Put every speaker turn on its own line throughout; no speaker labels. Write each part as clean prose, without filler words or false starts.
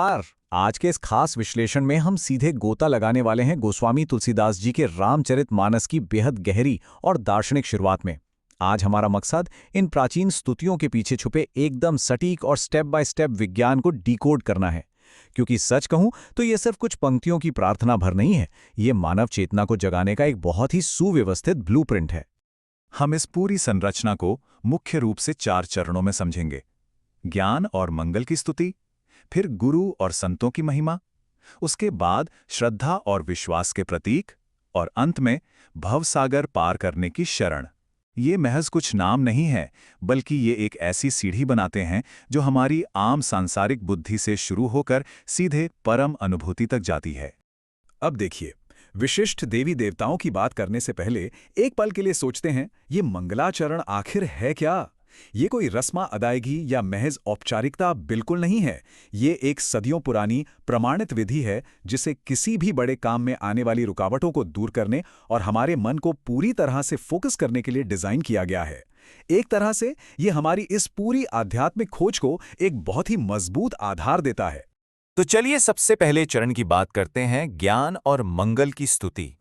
नमस्कार। आज के इस खास विश्लेषण में हम सीधे गोता लगाने वाले हैं गोस्वामी तुलसीदास जी के रामचरितमानस की बेहद गहरी और दार्शनिक शुरुआत में। आज हमारा मकसद इन प्राचीन स्तुतियों के पीछे छुपे एकदम सटीक और स्टेप बाय स्टेप विज्ञान को डिकोड करना है। क्योंकि सच कहूं तो ये सिर्फ कुछ पंक्तियों की प्रार्थना भर नहीं है, ये मानव चेतना को जगाने का एक बहुत ही सुव्यवस्थित ब्लूप्रिंट है।
हम इस पूरी संरचना को मुख्य रूप से 4 चरणों में समझेंगे। ज्ञान और मंगल की स्तुति, फिर गुरु और संतों की महिमा, उसके बाद श्रद्धा और विश्वास के प्रतीक, और अंत में भवसागर पार करने की शरण। ये महज कुछ नाम नहीं है, बल्कि ये एक ऐसी सीढ़ी बनाते हैं जो हमारी आम सांसारिक बुद्धि से शुरू होकर सीधे परम अनुभूति तक जाती है।
अब देखिए, विशिष्ट देवी देवताओं की बात करने से पहले एक पल के लिए सोचते हैं, ये मंगलाचरण आखिर है क्या? ये कोई रस्मा अदायगी या महज औपचारिकता बिल्कुल नहीं है। ये एक सदियों पुरानी प्रमाणित विधि है जिसे किसी भी बड़े काम में आने वाली रुकावटों को दूर करने और हमारे मन को पूरी तरह से फोकस करने के लिए डिजाइन किया गया है। एक तरह से ये हमारी इस पूरी आध्यात्मिक खोज को एक बहुत ही मजबूत आधार देता है।
तो चलिए सबसे पहले चरण की बात करते हैं, ज्ञान और मंगल की स्तुति।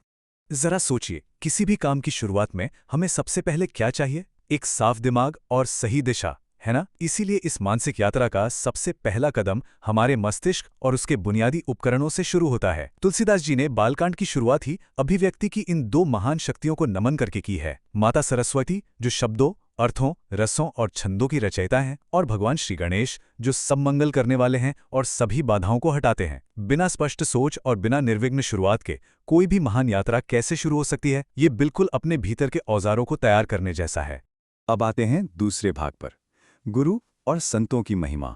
जरा सोचिए, किसी भी काम की शुरुआत में हमें सबसे पहले क्या चाहिए? एक साफ दिमाग और सही दिशा, है ना? इसीलिए इस मानसिक यात्रा का सबसे पहला कदम हमारे मस्तिष्क और उसके बुनियादी उपकरणों से शुरू होता है। तुलसीदास जी ने बालकांड की शुरुआत ही अभिव्यक्ति की इन 2 महान शक्तियों को नमन करके की है। माता सरस्वती जो शब्दों, अर्थों, रसों और छंदों की रचयिता हैं, और भगवान श्री गणेश जो सब मंगल करने वाले हैं और सभी बाधाओं को हटाते हैं। बिना स्पष्ट सोच और बिना निर्विघ्न शुरुआत के कोई भी महान यात्रा कैसे शुरू हो सकती है? ये बिल्कुल अपने भीतर के औजारों को तैयार करने जैसा है।
अब आते हैं दूसरे भाग पर, गुरु और संतों की महिमा।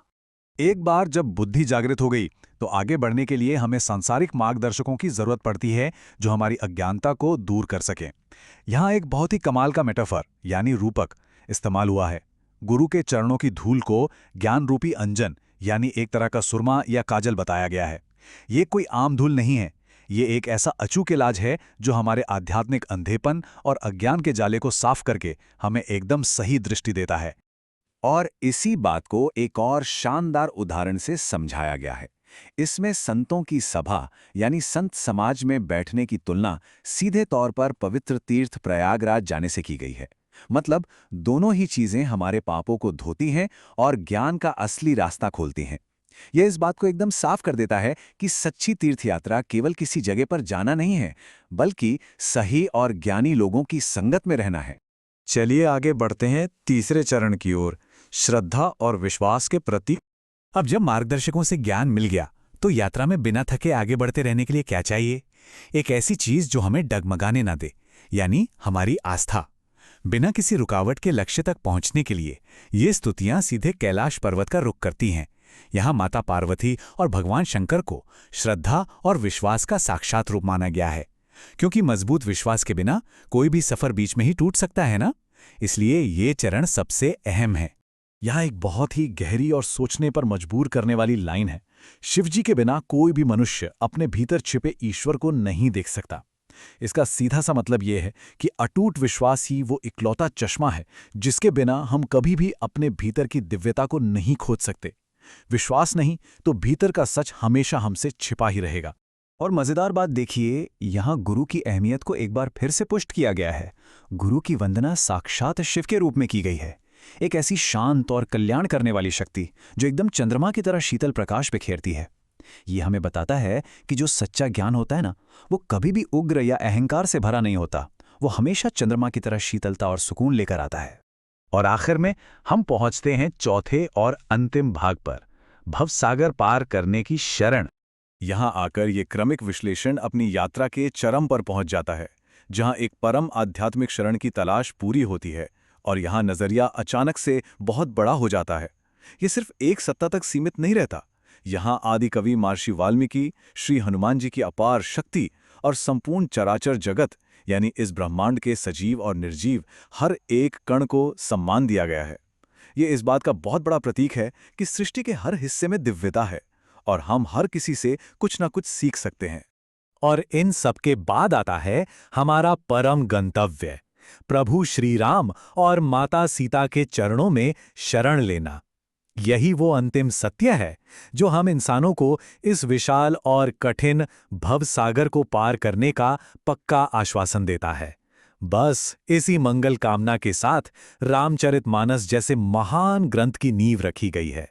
एक बार जब बुद्धि जागृत हो गई तो आगे बढ़ने के लिए हमें सांसारिक मार्गदर्शकों की जरूरत पड़ती है जो हमारी अज्ञानता को दूर कर सकें। यहाँ एक बहुत ही कमाल का मेटाफर यानी रूपक इस्तेमाल हुआ है। गुरु के चरणों की धूल को ज्ञान रूपी अंजन यानी एक तरह का सुरमा या काजल बताया गया है। ये कोई आम धूल नहीं है, ये एक ऐसा अचूक इलाज है जो हमारे आध्यात्मिक अंधेपन और अज्ञान के जाले को साफ करके हमें एकदम सही दृष्टि देता है।
और इसी बात को एक और शानदार उदाहरण से समझाया गया है। इसमें संतों की सभा यानी संत समाज में बैठने की तुलना सीधे तौर पर पवित्र तीर्थ प्रयागराज जाने से की गई है। मतलब दोनों ही चीजें हमारे पापों को धोती हैं और ज्ञान का असली रास्ता खोलती हैं। यह इस बात को एकदम साफ कर देता है कि सच्ची तीर्थ यात्रा केवल किसी जगह पर जाना नहीं है, बल्कि सही और ज्ञानी लोगों की संगत में रहना है।
चलिए आगे बढ़ते हैं तीसरे चरण की ओर, श्रद्धा और विश्वास के प्रति।
अब जब मार्गदर्शकों से ज्ञान मिल गया तो यात्रा में बिना थके आगे बढ़ते रहने के लिए क्या चाहिए? एक ऐसी चीज जो हमें डगमगाने ना दे, यानी हमारी आस्था। बिना किसी रुकावट के लक्ष्य तक पहुंचने के लिए ये स्तुतियां सीधे कैलाश पर्वत का रुख करती हैं। यहाँ माता पार्वती और भगवान शंकर को श्रद्धा और विश्वास का साक्षात रूप माना गया है, क्योंकि मजबूत विश्वास के बिना कोई भी सफर बीच में ही टूट सकता है ना। इसलिए ये चरण सबसे अहम है।
यहाँ एक बहुत ही गहरी और सोचने पर मजबूर करने वाली लाइन है। शिवजी के बिना कोई भी मनुष्य अपने भीतर छिपे ईश्वर को नहीं देख सकता। इसका सीधा सा मतलब यह है कि अटूट विश्वास ही वो इकलौता चश्मा है जिसके बिना हम कभी भी अपने भीतर की दिव्यता को नहीं खोज सकते। विश्वास नहीं तो भीतर का सच हमेशा हमसे छिपा ही रहेगा।
और मजेदार बात देखिए, यहाँ गुरु की अहमियत को एक बार फिर से पुष्ट किया गया है। गुरु की वंदना साक्षात शिव के रूप में की गई है, एक ऐसी शांत और कल्याण करने वाली शक्ति जो एकदम चंद्रमा की तरह शीतल प्रकाश बिखेरती है। ये हमें बताता है कि जो सच्चा ज्ञान होता है ना, वो कभी भी उग्र या अहंकार से भरा नहीं होता। वो हमेशा चंद्रमा की तरह शीतलता और सुकून लेकर आता है।
और आखिर में हम पहुंचते हैं चौथे और अंतिम भाग पर, भवसागर पार करने की शरण।
यहाँ आकर ये क्रमिक विश्लेषण अपनी यात्रा के चरम पर पहुंच जाता है, जहाँ एक परम आध्यात्मिक शरण की तलाश पूरी होती है और यहाँ नजरिया अचानक से बहुत बड़ा हो जाता है। ये सिर्फ एक सत्ता तक सीमित नहीं रहता। यहाँ आदि कवि महर्षि वाल्मीकि, श्री हनुमान जी की अपार शक्ति और संपूर्ण चराचर जगत यानी इस ब्रह्मांड के सजीव और निर्जीव हर एक कण को सम्मान दिया गया है। ये इस बात का बहुत बड़ा प्रतीक है कि सृष्टि के हर हिस्से में दिव्यता है और हम हर किसी से कुछ ना कुछ सीख सकते हैं।
और इन सब के बाद आता है हमारा परम गंतव्य, प्रभु श्री राम और माता सीता के चरणों में शरण लेना।
यही वो अंतिम सत्य है जो हम इंसानों को इस विशाल और कठिन भवसागर को पार करने का पक्का आश्वासन देता है। बस इसी मंगल कामना के साथ रामचरितमानस जैसे महान ग्रंथ की नींव रखी गई है।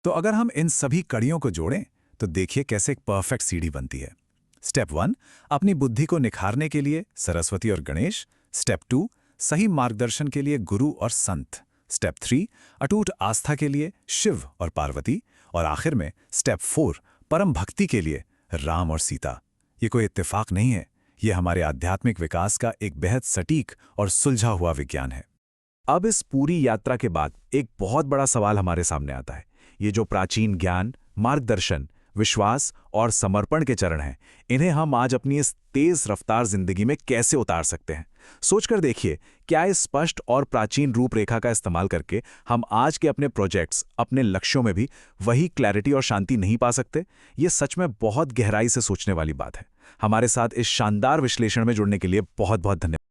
तो अगर हम इन सभी कड़ियों को जोड़ें तो देखिए कैसे एक परफेक्ट सीढ़ी बनती है। स्टेप 1, अपनी बुद्धि को निखारने के लिए सरस्वती और गणेश। स्टेप 2, सही मार्गदर्शन के लिए गुरु और संत। स्टेप 3, अटूट आस्था के लिए शिव और पार्वती। और आखिर में स्टेप 4, परम भक्ति के लिए राम और सीता। ये कोई इत्तेफाक नहीं है, ये हमारे आध्यात्मिक विकास का एक बेहद सटीक और सुलझा हुआ विज्ञान है।
अब इस पूरी यात्रा के बाद एक बहुत बड़ा सवाल हमारे सामने आता है। ये जो प्राचीन ज्ञान, मार्गदर्शन, विश्वास और समर्पण के चरण हैं, इन्हें हम आज अपनी इस तेज रफ्तार जिंदगी में कैसे उतार सकते हैं? सोचकर देखिए, क्या इस स्पष्ट और प्राचीन रूपरेखा का इस्तेमाल करके हम आज के अपने प्रोजेक्ट्स, अपने लक्ष्यों में भी वही क्लैरिटी और शांति नहीं पा सकते? ये सच में बहुत गहराई से सोचने वाली बात है। हमारे साथ इस शानदार विश्लेषण में जुड़ने के लिए बहुत बहुत धन्यवाद।